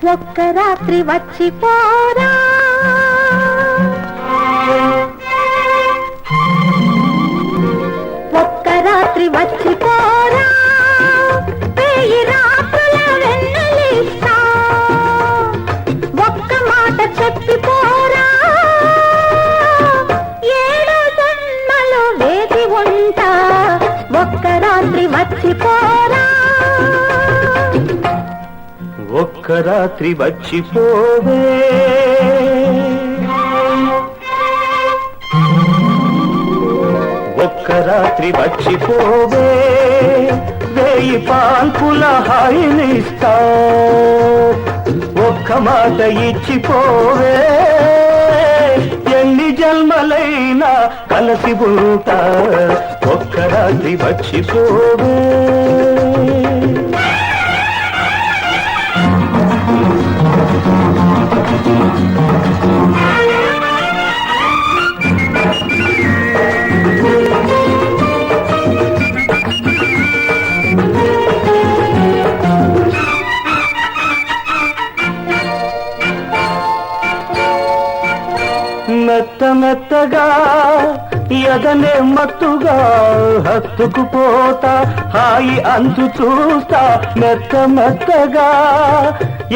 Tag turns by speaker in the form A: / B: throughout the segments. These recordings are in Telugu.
A: ఒక్క రాత్రి వచ్చిపోరా ఒక్క రాత్రి వచ్చిపోరా వేయి రాత్రుల వెన్నెలిస్తా ఒక్క మాట చెప్పిపోరా ఏడు జన్మలు వేసి ఉంటా ఒక్క రాత్రి వచ్చిపోరా
B: ఒక్క రాత్రి వచ్చిపోవే ఒక్క రాత్రి వచ్చిపోవే వేయి పాల్పుల హాయినిస్తా ఒక్క మాట ఇచ్చిపోవే ఎన్ని జన్మలైనా కలిసి ఉంటా ఒక్క రాత్రి వచ్చిపోవే మెత్త మెత్తగా ఎదనే మత్తుగా హత్తుకుపోతా హాయి అంతు చూస్తా మెత్త మెత్తగా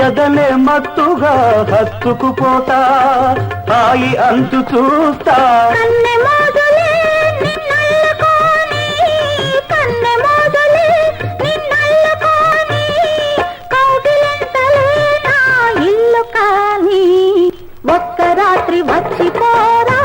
B: ఎదనే మత్తుగా హత్తుకుపోతా హాయి అంతు చూస్తా
A: ఒక్క రాత్రి వచ్చిపోరా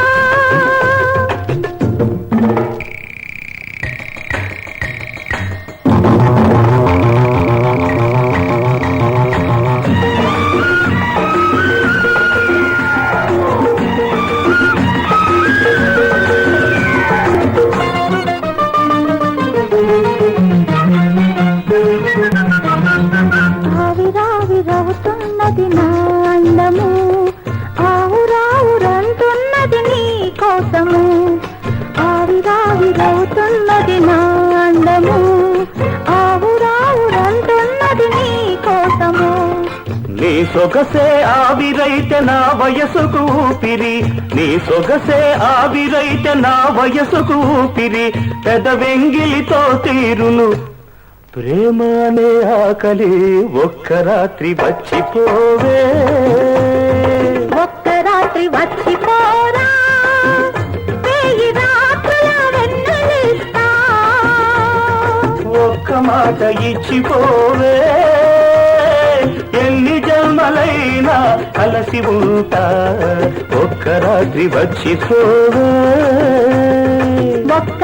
A: ఆవిరావిరవుతున్నది నా అందము ఆవురావురంటున్నది నీ కోసము ఆవిరావిరవుతున్నది నా అందము ఆవురావురంటున్నది నీ కోసము
B: నీ సొగసే ఆవిరైతే నా వయసుకు ఊపిరి నీ సొగసే ఆవిరైతే నా వయసుకు ఊపిరి పెదవెంగిలితో తీరును ప్రేమ అనే ఆకలి ఒక్క రాత్రి వచ్చిపోవే
A: ఒక్క రాత్రి వచ్చిపోరా వేయి రాత్రుల వెన్నెలిస్తా
B: ఒక్క మాట ఇచ్చిపోవే ఎన్ని జన్మలైనా కలిసి ఉంటా ఒక్క రాత్రి వచ్చిపోవే
A: ఒక్క